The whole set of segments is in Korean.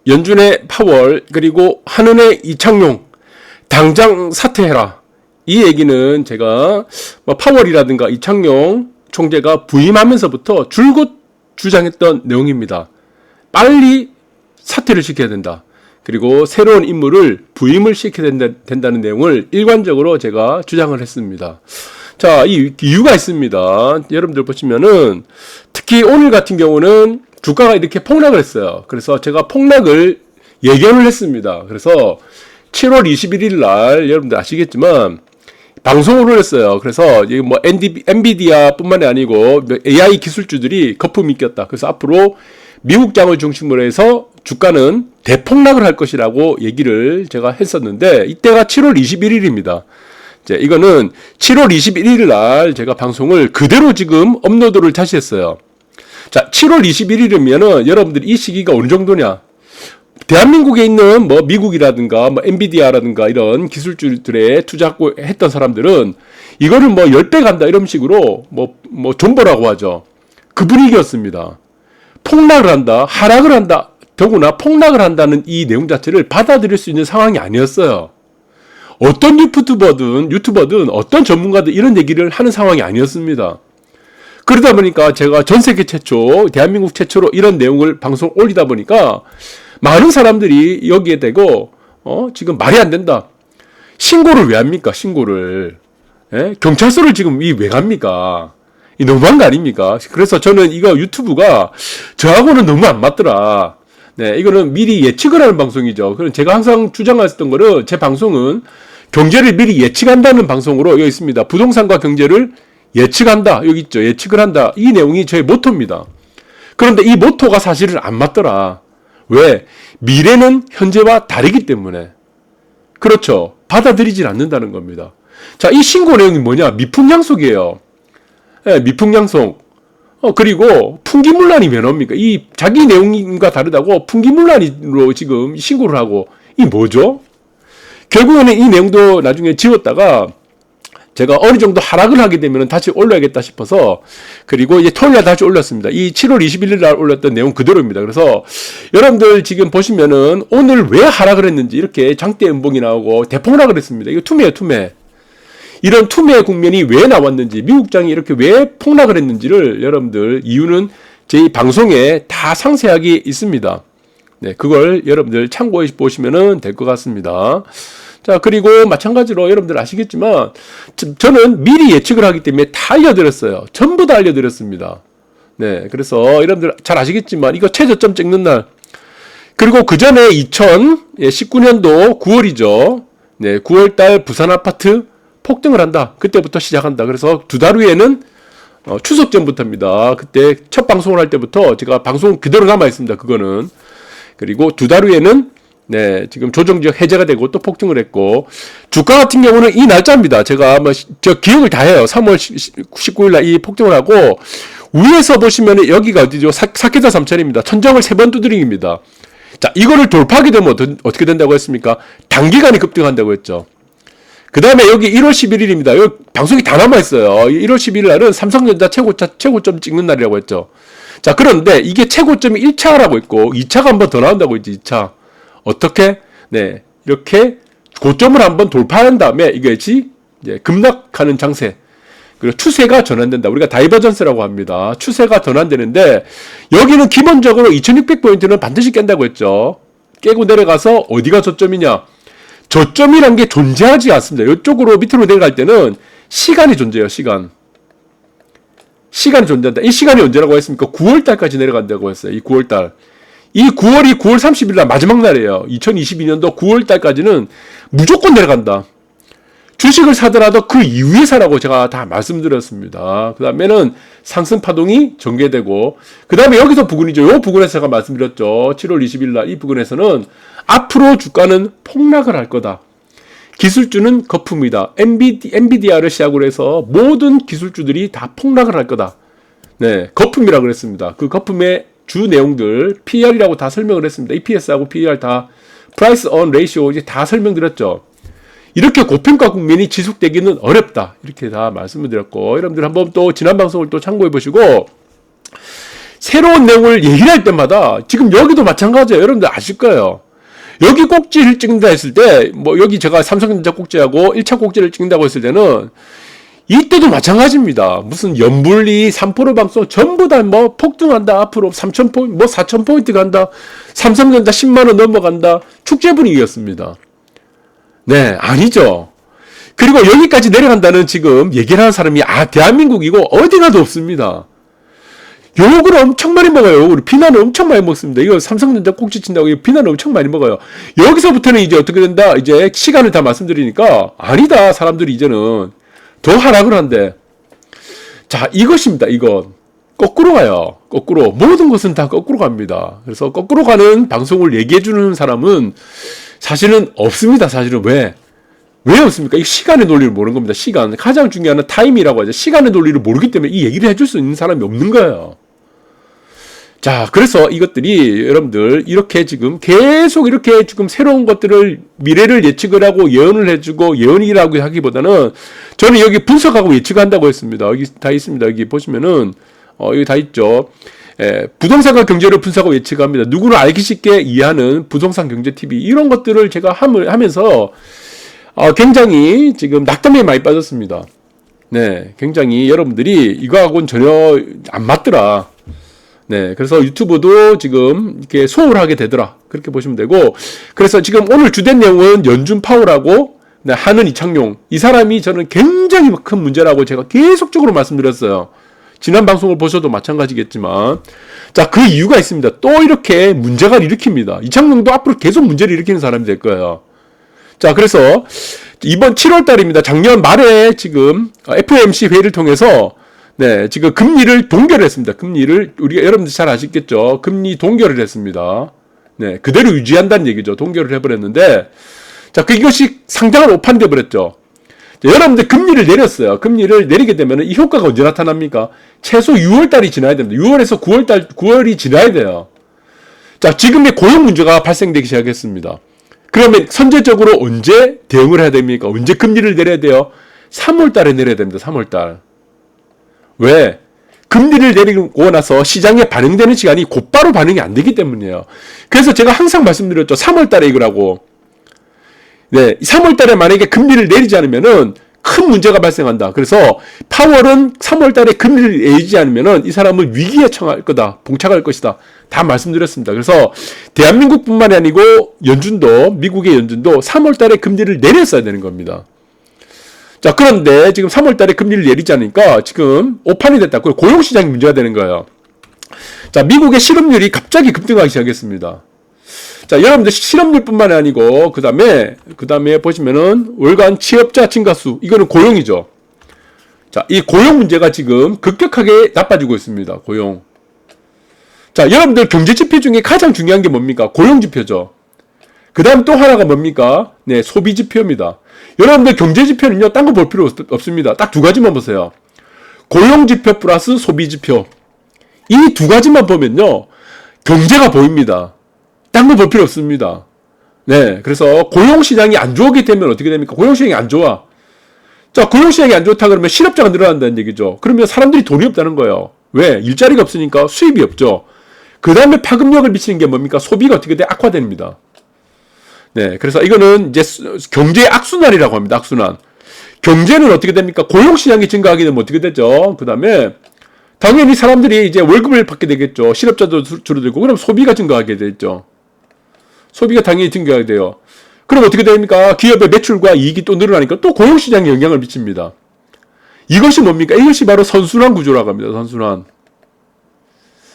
연준의 파월 그리고 한은의 이창용 당장 사퇴해라. 이 얘기는 제가 파월이라든가 이창용 총재가 부임하면서부터 줄곧 주장했던 내용입니다. 빨리 사퇴를 시켜야 된다. 그리고 새로운 인물을 부임을 시켜야 된다는 내용을 일관적으로 제가 주장을 했습니다. 자, 이 이유가 있습니다. 여러분들 보시면은 특히 오늘 같은 경우는 주가가 이렇게 폭락을 했어요. 그래서 제가 폭락을 예견을 했습니다. 그래서 7월 21일 날 여러분들 아시겠지만 방송을 했어요. 그래서 뭐 엔비디아뿐만이 아니고 AI 기술주들이 거품이 꼈다. 그래서 앞으로 미국장을 중심으로 해서 주가는 대폭락을 할 것이라고 얘기를 제가 했었는데 이때가 7월 21일입니다. 이거는 7월 21일 날 제가 방송을 그대로 지금 업로드를 다시 했어요. 자, 7월 21일이면은 여러분들 이 시기가 어느 정도냐? 대한민국에 있는 뭐 미국이라든가 뭐 엔비디아라든가 이런 기술주들에 투자했던 사람들은 이거를 뭐 10배 간다 이런 식으로 뭐 존버라고 하죠. 그 분위기였습니다. 폭락을 한다, 하락을 한다, 더구나 폭락을 한다는 이 내용 자체를 받아들일 수 있는 상황이 아니었어요. 어떤 유튜버든 어떤 전문가든 이런 얘기를 하는 상황이 아니었습니다. 그러다 보니까 제가 전 세계 최초, 대한민국 최초로 이런 내용을 방송 올리다 보니까 많은 사람들이 여기에 대고 지금 말이 안 된다. 신고를 왜 합니까? 신고를. 예? 경찰서를 지금 왜 갑니까? 이 너무한 거 아닙니까? 그래서 저는 이거 유튜브가 저하고는 너무 안 맞더라. 네, 이거는 미리 예측을 하는 방송이죠. 그럼 제가 항상 주장했던 거는 제 방송은 경제를 미리 예측한다는 방송으로 여기 있습니다. 부동산과 경제를 예측한다. 여기 있죠. 예측을 한다. 이 내용이 저의 모토입니다. 그런데 이 모토가 사실은 안 맞더라. 왜? 미래는 현재와 다르기 때문에. 그렇죠. 받아들이질 않는다는 겁니다. 자, 이 신고 내용이 뭐냐? 미풍양속이에요. 네, 미풍양속. 그리고 풍기문란이 왜 나옵니까? 이 자기 내용과 다르다고 풍기문란으로 지금 신고를 하고, 이 뭐죠? 결국에는 이 내용도 나중에 지웠다가 제가 어느 정도 하락을 하게 되면 다시 올려야겠다 싶어서, 그리고 이제 토요일 날 다시 올렸습니다. 이 7월 21일 날 올렸던 내용 그대로입니다. 그래서 여러분들 지금 보시면은 오늘 왜 하락을 했는지 이렇게 장대 음봉이 나오고 대폭락을 했습니다. 이거 투매예요, 투매. 이런 투매 국면이 왜 나왔는지, 미국장이 이렇게 왜 폭락을 했는지를 여러분들 이유는 제 방송에 다 상세하게 있습니다. 네, 그걸 여러분들 참고해 보시면 될 것 같습니다. 자, 그리고 마찬가지로 여러분들 아시겠지만 저는 미리 예측을 하기 때문에 다 알려드렸어요. 전부 다 알려드렸습니다. 네, 그래서 여러분들 잘 아시겠지만 이거 최저점 찍는 날, 그리고 그 전에 2019년도 9월이죠. 네, 9월달 부산 아파트 폭등을 한다. 그때부터 시작한다. 그래서 두 달 후에는 추석 전부터입니다. 그때 첫 방송을 할 때부터 제가 방송 그대로 남아 있습니다. 그거는. 그리고 두 달 후에는 네, 지금 조정지역 해제가 되고 또 폭등을 했고, 주가 같은 경우는 이 날짜입니다. 제가 저 기억을 다 해요. 3월 19일 날 이 폭등을 하고, 위에서 보시면 여기가 어디죠? 사케자 삼천입니다. 천정을 3번 두드림입니다. 자, 이거를 돌파하게 되면 어떻게 된다고 했습니까? 단기간에 급등한다고 했죠. 그 다음에 여기 1월 11일입니다. 여기 방송이 다 남아있어요. 1월 11일 날은 삼성전자 최고점 찍는 날이라고 했죠. 자, 그런데 이게 최고점이 1차라고 했고, 2차가 한 번 더 나온다고 했지, 2차. 어떻게? 네, 이렇게 고점을 한번 돌파한 다음에 이것이 이제 급락하는 장세. 그리고 추세가 전환된다. 우리가 다이버전스라고 합니다. 추세가 전환되는데, 여기는 기본적으로 2600포인트는 반드시 깬다고 했죠. 깨고 내려가서 어디가 저점이냐? 저점이란 게 존재하지 않습니다. 이쪽으로 밑으로 내려갈 때는 시간이 존재해요, 시간. 시간이 존재한다. 이 시간이 언제라고 했습니까? 9월달까지 내려간다고 했어요. 이 9월달. 이 9월이 9월 30일 날 마지막 날이에요. 2022년도 9월달까지는 무조건 내려간다. 주식을 사더라도 그 이후에 사라고 제가 다 말씀드렸습니다. 그 다음에는 상승 파동이 전개되고, 그 다음에 여기서 부근이죠. 이 부근에서 제가 말씀드렸죠. 7월 20일 날 이 부근에서는 앞으로 주가는 폭락을 할 거다. 기술주는 거품이다. 엔비디아를 시작으로 해서 모든 기술주들이 다 폭락을 할 거다. 네, 거품이라고 그랬습니다. 그 거품의 주 내용들, PER이라고 다 설명을 했습니다. EPS하고 PER 다, Price on Ratio 이제 다 설명드렸죠. 이렇게 고평가 국면이 지속되기는 어렵다. 이렇게 다 말씀을 드렸고, 여러분들 한번 또 지난 방송을 또 참고해 보시고, 새로운 내용을 얘기를 할 때마다 지금 여기도 마찬가지예요. 여러분들 아실 거예요. 여기 꼭지를 찍는다 했을 때, 뭐 여기 제가 삼성전자 꼭지하고 1차 꼭지를 찍는다고 했을 때는 이때도 마찬가지입니다. 무슨 연불리, 3프로 방송 전부 다 뭐 폭등한다. 앞으로 3,000포인트, 뭐 4,000포인트 간다. 삼성전자 10만원 넘어간다. 축제 분위기였습니다. 네, 아니죠. 그리고 여기까지 내려간다는 지금 얘기를 하는 사람이 대한민국이고 어디 가도 없습니다. 욕을 엄청 많이 먹어요. 우리 비난을 엄청 많이 먹습니다. 이거 삼성전자 꼭지 친다고 이거 비난을 엄청 많이 먹어요. 여기서부터는 이제 어떻게 된다? 이제 시간을 다 말씀드리니까 아니다. 사람들이 이제는 더 하락을 한대. 자, 이것입니다. 이건 거꾸로 가요. 거꾸로. 모든 것은 다 거꾸로 갑니다. 그래서 거꾸로 가는 방송을 얘기해주는 사람은 사실은 없습니다. 사실은 왜 없습니까? 이 시간의 논리를 모르는 겁니다. 시간. 가장 중요한 타임이라고 하죠. 시간의 논리를 모르기 때문에 이 얘기를 해줄 수 있는 사람이 없는 거예요. 자, 그래서 이것들이 여러분들 이렇게 지금 계속 이렇게 지금 새로운 것들을 미래를 예측을 하고 예언을 해주고 예언이라고 하기보다는 저는 여기 분석하고 예측한다고 했습니다. 여기 다 있습니다. 여기 보시면은 여기 다 있죠. 부동산과 경제를 분석하고 예측합니다. 누구나 알기 쉽게 이해하는 부동산 경제 TV 이런 것들을 제가 하면서 굉장히 지금 낙담에 많이 빠졌습니다. 네, 굉장히 여러분들이 이거하고는 전혀 안 맞더라. 네, 그래서 유튜브도 지금 이렇게 소홀하게 되더라. 그렇게 보시면 되고, 그래서 지금 오늘 주된 내용은 연준 파월하고 네, 하는 이창용. 이 사람이 저는 굉장히 큰 문제라고 제가 계속적으로 말씀드렸어요. 지난 방송을 보셔도 마찬가지겠지만. 자, 그 이유가 있습니다. 또 이렇게 문제가 일으킵니다. 이창용도 앞으로 계속 문제를 일으키는 사람이 될 거예요. 자, 그래서 이번 7월 달입니다. 작년 말에 지금 FOMC 회의를 통해서 네, 지금 금리를 동결을 했습니다. 금리를 우리가 여러분들 잘 아시겠죠? 금리 동결을 했습니다. 네, 그대로 유지한다는 얘기죠. 동결을 해버렸는데, 자, 이것이 상당한 오판이 돼버렸죠. 자, 여러분들 금리를 내렸어요. 금리를 내리게 되면 이 효과가 언제 나타납니까? 최소 6월달이 지나야 됩니다. 6월에서 9월이 지나야 돼요. 자, 지금의 고용 문제가 발생되기 시작했습니다. 그러면 선제적으로 언제 대응을 해야 됩니까? 언제 금리를 내려야 돼요? 3월달에 내려야 됩니다. 3월달. 왜? 금리를 내리고 나서 시장에 반영되는 시간이 곧바로 반영이 안 되기 때문이에요. 그래서 제가 항상 말씀드렸죠. 3월 달에 이거라고. 네, 3월 달에 만약에 금리를 내리지 않으면은 큰 문제가 발생한다. 그래서 파월은 3월 달에 금리를 내리지 않으면은 이 사람은 위기에 처할 거다. 봉착할 것이다. 다 말씀드렸습니다. 그래서 대한민국뿐만이 아니고 연준도, 미국의 연준도 3월 달에 금리를 내렸어야 되는 겁니다. 자, 그런데 지금 3월 달에 금리를 내리지 않으니까 지금 오판이 됐다. 고용시장이 문제가 되는 거예요. 자, 미국의 실업률이 갑자기 급등하기 시작했습니다. 자, 여러분들 실업률뿐만 아니고 그 다음에 보시면은 월간 취업자 증가수 이거는 고용이죠. 자, 이 고용 문제가 지금 급격하게 나빠지고 있습니다. 고용. 자, 여러분들 경제 지표 중에 가장 중요한 게 뭡니까? 고용 지표죠. 그 다음 또 하나가 뭡니까? 네, 소비 지표입니다. 여러분들 경제 지표는요, 딴 거 볼 필요 없습니다. 딱 두 가지만 보세요. 고용 지표 플러스 소비 지표. 이 두 가지만 보면요, 경제가 보입니다. 딴 거 볼 필요 없습니다. 네, 그래서 고용 시장이 안 좋게 되면 어떻게 됩니까? 고용 시장이 안 좋아. 자, 고용 시장이 안 좋다 그러면 실업자가 늘어난다는 얘기죠. 그러면 사람들이 돈이 없다는 거예요. 왜? 일자리가 없으니까 수입이 없죠. 그 다음에 파급력을 미치는 게 뭡니까? 소비가 어떻게 돼? 악화됩니다. 네, 그래서 이거는 이제 경제의 악순환이라고 합니다. 악순환. 경제는 어떻게 됩니까? 고용 시장이 증가하게 되면 어떻게 되죠? 그 다음에 당연히 사람들이 이제 월급을 받게 되겠죠. 실업자도 줄어들고, 그럼 소비가 증가하게 되죠. 소비가 당연히 증가하게 돼요. 그럼 어떻게 됩니까? 기업의 매출과 이익이 또 늘어나니까 또 고용 시장에 영향을 미칩니다. 이것이 뭡니까? 이것이 바로 선순환 구조라고 합니다. 선순환.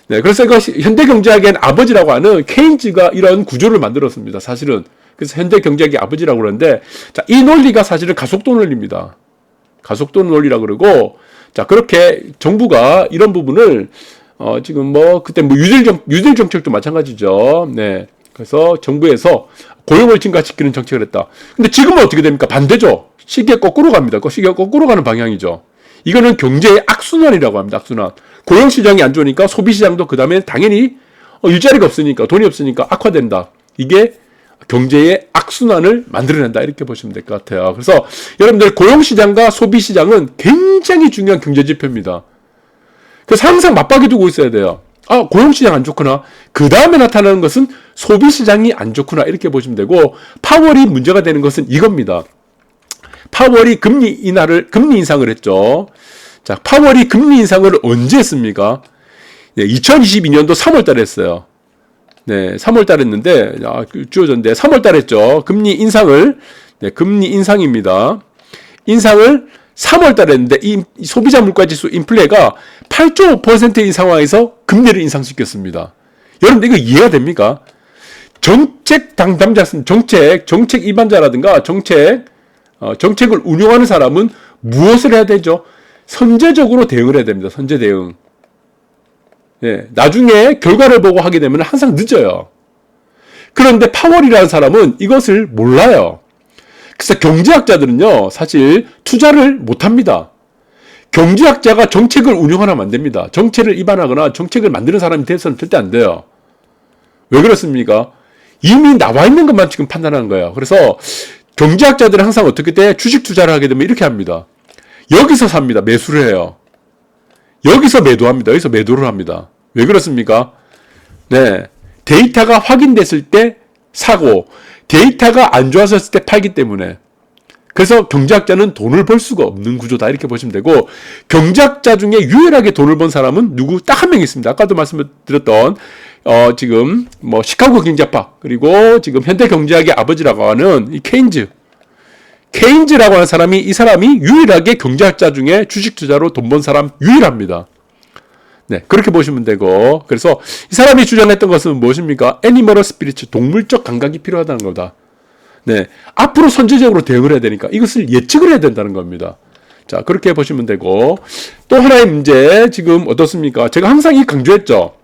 네, 그래서 이것이 현대 경제학의 아버지라고 하는 케인즈가 이런 구조를 만들었습니다. 사실은. 그래서 현대 경제학의 아버지라고 그러는데, 자, 이 논리가 사실은 가속도 논리입니다. 가속도 논리라고 그러고, 자, 그렇게 정부가 이런 부분을, 지금 뭐, 그때 뭐 유질 정책도 마찬가지죠. 네. 그래서 정부에서 고용을 증가시키는 정책을 했다. 근데 지금은 어떻게 됩니까? 반대죠. 시기가 거꾸로 갑니다. 시기가 거꾸로 가는 방향이죠. 이거는 경제의 악순환이라고 합니다. 악순환. 고용 시장이 안 좋으니까 소비 시장도 그 다음에 당연히 일자리가 없으니까, 돈이 없으니까 악화된다. 이게 경제의 악순환을 만들어낸다. 이렇게 보시면 될 것 같아요. 그래서 여러분들 고용 시장과 소비 시장은 굉장히 중요한 경제 지표입니다. 그래서 항상 맞박이 두고 있어야 돼요. 고용시장 안 좋구나. 그 다음에 나타나는 것은 소비시장이 안 좋구나. 이렇게 보시면 되고, 파월이 문제가 되는 것은 이겁니다. 파월이 금리 인상을 했죠. 자, 파월이 금리 인상을 언제 했습니까? 네, 2022년도 3월 달에 했어요. 네, 3월 달에 했는데, 주어졌는데, 3월 달에 했죠. 금리 인상을, 네, 금리 인상입니다. 인상을 3월 달에 했는데, 이 소비자 물가지수 인플레가 8.5%인 상황에서 금리를 인상시켰습니다. 여러분들 이거 이해가 됩니까? 정책 담당자, 정책 입안자라든가 정책을 운용하는 사람은 무엇을 해야 되죠? 선제적으로 대응을 해야 됩니다. 선제 대응. 예, 나중에 결과를 보고 하게 되면 항상 늦어요. 그런데 파월이라는 사람은 이것을 몰라요. 그래서 경제학자들은요, 사실 투자를 못합니다. 경제학자가 정책을 운영하면 안 됩니다. 정책을 입안하거나 정책을 만드는 사람이 돼서는 절대 안 돼요. 왜 그렇습니까? 이미 나와 있는 것만 지금 판단하는 거예요. 그래서 경제학자들은 항상 어떻게 돼? 주식 투자를 하게 되면 이렇게 합니다. 여기서 삽니다. 매수를 해요. 여기서 매도합니다. 여기서 매도를 합니다. 왜 그렇습니까? 네. 데이터가 확인됐을 때 사고, 데이터가 안 좋아졌을 때 팔기 때문에. 그래서 경제학자는 돈을 벌 수가 없는 구조다. 이렇게 보시면 되고, 경제학자 중에 유일하게 돈을 번 사람은 누구? 딱 한 명 있습니다. 아까도 말씀드렸던, 지금, 시카고 경제학파, 그리고 지금 현대 경제학의 아버지라고 하는 이 케인즈라고 하는 사람이, 이 사람이 유일하게 경제학자 중에 주식 투자로 돈 번 사람 유일합니다. 네, 그렇게 보시면 되고, 그래서 이 사람이 주장했던 것은 무엇입니까? 애니멀 스피리츠, 동물적 감각이 필요하다는 거다. 네, 앞으로 선제적으로 대응을 해야 되니까 이것을 예측을 해야 된다는 겁니다. 자, 그렇게 보시면 되고, 또 하나의 문제, 지금 어떻습니까? 제가 항상 이 강조했죠.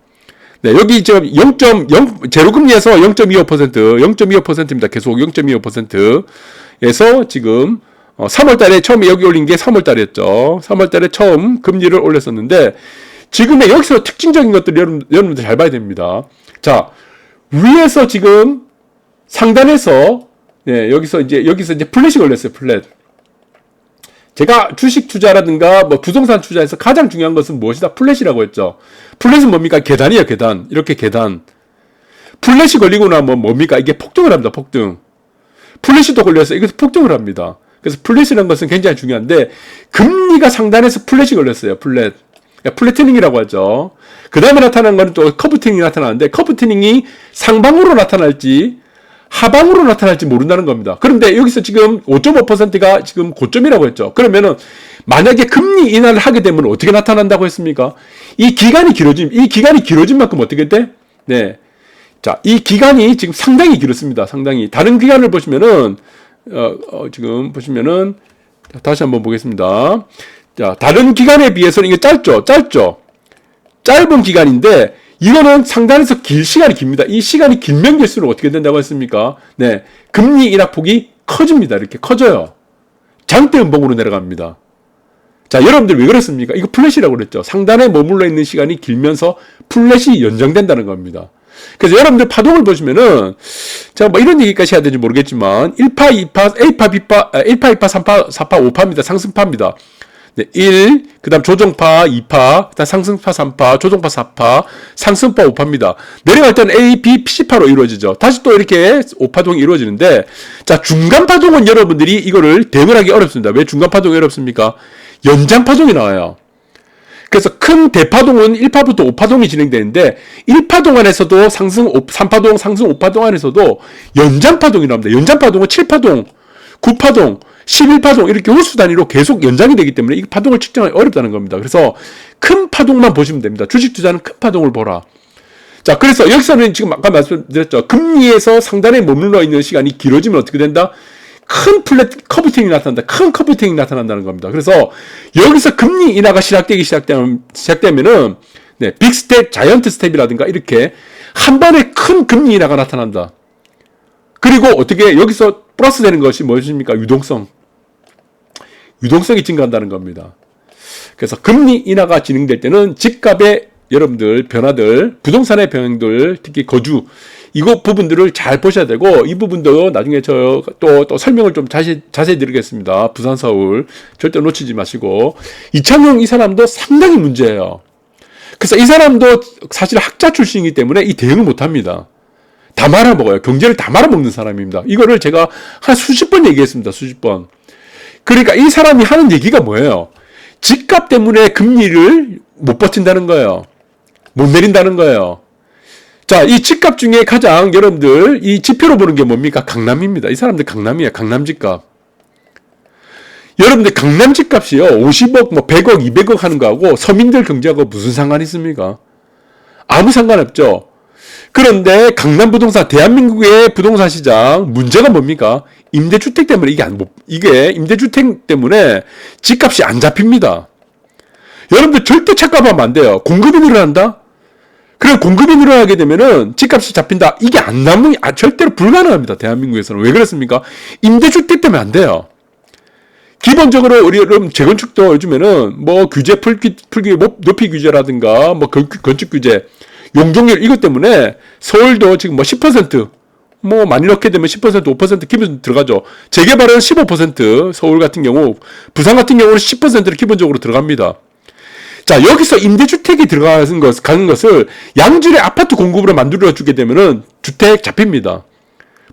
네, 여기 지금 0.0, 제로금리에서 0.25%, 0.25%입니다. 계속 0.25%에서 지금 3월 달에 처음에 여기 올린 게 3월 달이었죠. 3월 달에 처음 금리를 올렸었는데, 지금의 여기서 특징적인 것들 여러분들 잘 봐야 됩니다. 자, 위에서 지금 상단에서, 네, 여기서 이제 플랫이 걸렸어요, 플랫. 제가 주식 투자라든가 부동산 투자에서 가장 중요한 것은 무엇이다? 플랫이라고 했죠. 플랫은 뭡니까? 계단이에요, 계단. 이렇게 계단. 플랫이 걸리고 나면 뭡니까? 이게 폭등을 합니다, 폭등. 플랫이 또 걸려서 이것도 폭등을 합니다. 그래서 플랫이라는 것은 굉장히 중요한데, 금리가 상단에서 플랫이 걸렸어요, 플랫. 플래티닝이라고 하죠. 그 다음에 나타나는 것은 또 커브티닝이 나타나는데, 커브티닝이 상방으로 나타날지, 하방으로 나타날지 모른다는 겁니다. 그런데 여기서 지금 5.5%가 지금 고점이라고 했죠. 그러면은 만약에 금리 인하를 하게 되면 어떻게 나타난다고 했습니까? 이 기간이 길어진 만큼 어떻게 돼? 네. 자, 이 기간이 지금 상당히 길었습니다. 상당히. 다른 기간을 보시면은, 지금 보시면은, 다시 한번 보겠습니다. 자, 다른 기간에 비해서는 이게 짧죠? 짧은 기간인데, 이거는 상단에서 시간이 깁니다. 이 시간이 길면 길수록 어떻게 된다고 했습니까? 네. 금리 인하폭이 커집니다. 이렇게 커져요. 장대 음봉으로 내려갑니다. 자, 여러분들 왜 그랬습니까? 이거 플랫이라고 그랬죠. 상단에 머물러 있는 시간이 길면서 플랫이 연장된다는 겁니다. 그래서 여러분들 파동을 보시면은, 제가 이런 얘기까지 해야 되는지 모르겠지만, 1파, 2파, A파, B파, 1파, 2파, 3파, 4파, 5파입니다. 상승파입니다. 네, 1, 그 다음 조정파 2파, 그 다음 상승파 3파, 조정파 4파, 상승파 5파입니다. 내려갈 때는 A, B, C파로 이루어지죠. 다시 또 이렇게 5파동이 이루어지는데, 자, 중간파동은 여러분들이 이거를 대응을 하기 어렵습니다. 왜 중간파동이 어렵습니까? 연장파동이 나와요. 그래서 큰 대파동은 1파부터 5파동이 진행되는데, 1파동 안에서도 상승 3파동, 상승 5파동 안에서도 연장파동이 나옵니다. 연장파동은 7파동, 9파동, 11파동 이렇게 홀수 단위로 계속 연장이 되기 때문에 이 파동을 측정하기 어렵다는 겁니다. 그래서 큰 파동만 보시면 됩니다. 주식 투자는 큰 파동을 보라. 자, 그래서 여기서는 지금 아까 말씀드렸죠. 금리에서 상단에 머물러 있는 시간이 길어지면 어떻게 된다? 큰 커브팅이 나타난다. 큰 커브팅이 나타난다는 겁니다. 그래서 여기서 금리 인하가 시작되면은 네, 빅 스텝, 자이언트 스텝이라든가 이렇게 한 번에 큰 금리 인하가 나타난다. 그리고 어떻게 여기서 플러스 되는 것이 무엇입니까? 유동성이 증가한다는 겁니다. 그래서 금리 인하가 진행될 때는 집값의 여러분들 변화들, 부동산의 변형들, 특히 거주 이거 부분들을 잘 보셔야 되고 이 부분도 나중에 저 또 설명을 좀 자세히 드리겠습니다. 부산 서울 절대 놓치지 마시고 이창용 이 사람도 상당히 문제예요. 그래서 이 사람도 사실 학자 출신이기 때문에 이 대응을 못합니다. 다 말아먹어요. 경제를 다 말아먹는 사람입니다. 이거를 제가 한 수십 번 얘기했습니다. 수십 번. 그러니까 이 사람이 하는 얘기가 뭐예요? 집값 때문에 금리를 못 버틴다는 거예요. 못 내린다는 거예요. 자, 이 집값 중에 가장 여러분들 이 지표로 보는 게 뭡니까? 강남입니다. 이 사람들 강남이에요. 강남 집값. 여러분들 강남 집값이요. 50억, 뭐 100억, 200억 하는 거하고 서민들 경제하고 무슨 상관이 있습니까? 아무 상관없죠. 그런데 강남 부동산, 대한민국의 부동산 시장 문제가 뭡니까? 임대주택 때문에 이게 임대주택 때문에 집값이 안 잡힙니다. 여러분들 절대 착각하면 안 돼요. 공급이 늘어난다? 그럼 공급이 늘어나게 되면은 집값이 잡힌다. 이게 절대로 불가능합니다. 대한민국에서는. 왜 그렇습니까? 임대주택 때문에 안 돼요. 기본적으로 우리 여러분 재건축도 요즘에는 뭐 규제 풀기 높이 규제라든가 뭐 건축 규제 용적률 이것 때문에 서울도 지금 뭐 10% 뭐 많이 넣게 되면 10% 5% 기본 들어가죠. 재개발은 15% 서울 같은 경우 부산 같은 경우는 10%를 기본적으로 들어갑니다. 자, 여기서 임대주택이 가는 것을 양질의 아파트 공급으로 만들어주게 되면은 주택 잡힙니다.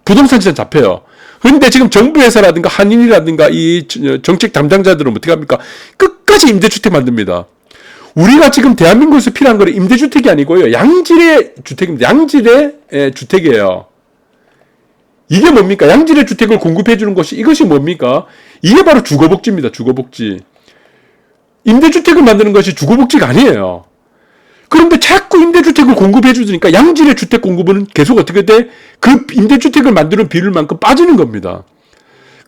부동산 시장 잡혀요. 근데 지금 정부에서라든가 한인이라든가 이 정책 담당자들은 어떻게 합니까? 끝까지 임대주택 만듭니다. 우리가 지금 대한민국에서 필요한 거는 임대주택이 아니고요. 양질의 주택입니다. 양질의 주택이에요. 이게 뭡니까? 양질의 주택을 공급해 주는 것이 이것이 뭡니까? 이게 바로 주거복지입니다. 주거복지. 임대주택을 만드는 것이 주거복지가 아니에요. 그런데 자꾸 임대주택을 공급해 주니까 양질의 주택 공급은 계속 어떻게 돼? 그 임대주택을 만드는 비율만큼 빠지는 겁니다.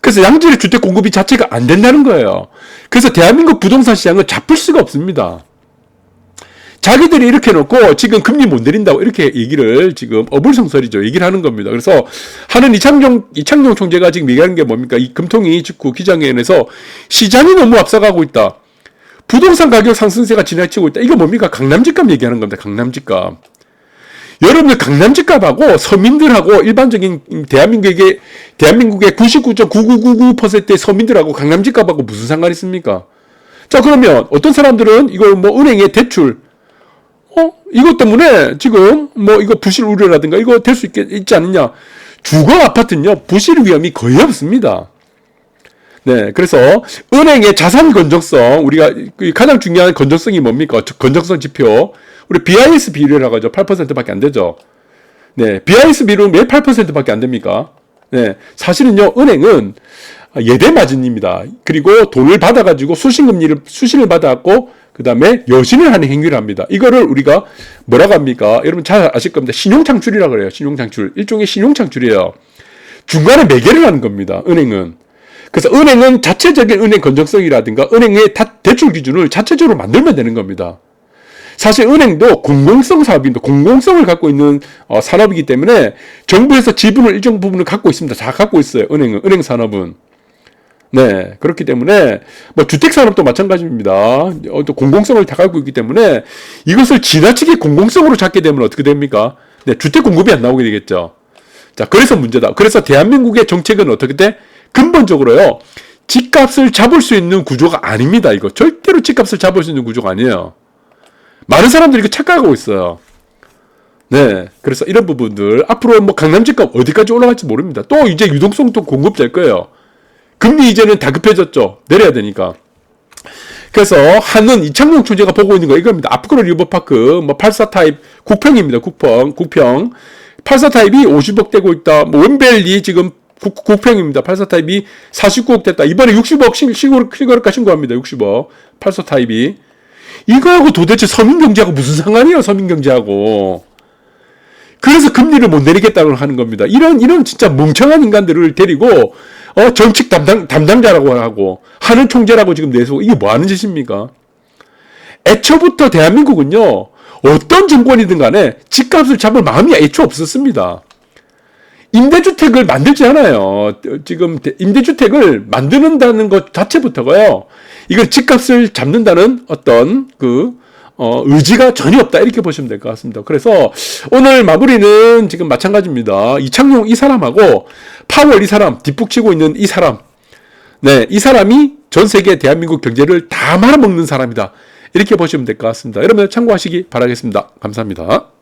그래서 양질의 주택 공급이 자체가 안 된다는 거예요. 그래서 대한민국 부동산 시장은 잡을 수가 없습니다. 자기들이 이렇게 놓고 지금 금리 못 내린다고 이렇게 얘기를 지금 어불성설이죠. 얘기를 하는 겁니다. 그래서 하는 이창용 총재가 지금 얘기하는 게 뭡니까? 이 금통위 직후 기자회견에서 시장이 너무 앞서가고 있다. 부동산 가격 상승세가 지나치고 있다. 이거 뭡니까? 강남집값 얘기하는 겁니다. 강남집값. 여러분들 강남집값하고 서민들하고 일반적인 대한민국의 99.9999%의 서민들하고 강남집값하고 무슨 상관이 있습니까? 자, 그러면 어떤 사람들은 이걸 뭐 은행에 대출 이것 때문에 지금 뭐 이거 부실 우려라든가 이거 될 수 있지 않느냐. 주거 아파트는요, 부실 위험이 거의 없습니다. 네, 그래서 은행의 자산 건전성, 우리가 가장 중요한 건전성이 뭡니까? 건전성 지표. 우리 BIS 비율이라고 하죠. 8%밖에 안 되죠. 네, BIS 비율은 왜 8%밖에 안 됩니까? 네, 사실은요, 은행은 예대 마진입니다. 그리고 돈을 받아가지고 수신을 받아갖고 그 다음에 여신을 하는 행위를 합니다. 이거를 우리가 뭐라고 합니까? 여러분 잘 아실 겁니다. 신용창출이라고 그래요. 신용창출. 일종의 신용창출이에요. 중간에 매개를 하는 겁니다. 은행은. 그래서 은행은 자체적인 은행 건전성이라든가 은행의 대출 기준을 자체적으로 만들면 되는 겁니다. 사실 은행도 공공성 사업입니다. 공공성을 갖고 있는 산업이기 때문에 정부에서 지분을 일정 부분을 갖고 있습니다. 다 갖고 있어요. 은행 산업은. 네, 그렇기 때문에 뭐 주택 산업도 마찬가지입니다. 또 공공성을 다 갖고 있기 때문에 이것을 지나치게 공공성으로 잡게 되면 어떻게 됩니까? 네, 주택 공급이 안 나오게 되겠죠. 자, 그래서 문제다. 그래서 대한민국의 정책은 어떻게 돼? 근본적으로요, 집값을 잡을 수 있는 구조가 아닙니다. 이거 절대로 집값을 잡을 수 있는 구조가 아니에요. 많은 사람들이 이거 착각하고 있어요. 네, 그래서 이런 부분들 앞으로 뭐 강남 집값 어디까지 올라갈지 모릅니다. 또 이제 유동성도 공급될 거예요. 금리 이제는 다급해졌죠. 내려야 되니까. 그래서 하는 이창용 총재가 보고 있는 거 이겁니다. 아프크로 리버파크 뭐 84 타입 국평입니다. 국평 84 타입이 50억 되고 있다. 뭐 원벨리 지금 국평입니다. 84 타입이 49억 됐다. 이번에 60억 실거래가 신고합니다. 60억 84 타입이. 이거하고 도대체 서민경제하고 무슨 상관이에요? 서민경제하고. 그래서 금리를 못 내리겠다고 하는 겁니다. 이런 진짜 멍청한 인간들을 데리고 정책 담당자라고 하고 하는 총재라고 지금 내세우고 이게 뭐 하는 짓입니까? 애초부터 대한민국은요, 어떤 정권이든 간에 집값을 잡을 마음이 애초 없었습니다. 임대주택을 만들지 않아요. 지금 임대주택을 만드는다는 것 자체부터가요, 이걸 집값을 잡는다는 어떤 의지가 전혀 없다. 이렇게 보시면 될 것 같습니다. 그래서 오늘 마무리는 지금 마찬가지입니다. 이창용 이 사람하고 파월 이 사람, 뒷북치고 있는 이 사람. 네, 이 사람이 전 세계 대한민국 경제를 다 말아먹는 사람이다. 이렇게 보시면 될 것 같습니다. 여러분들 참고하시기 바라겠습니다. 감사합니다.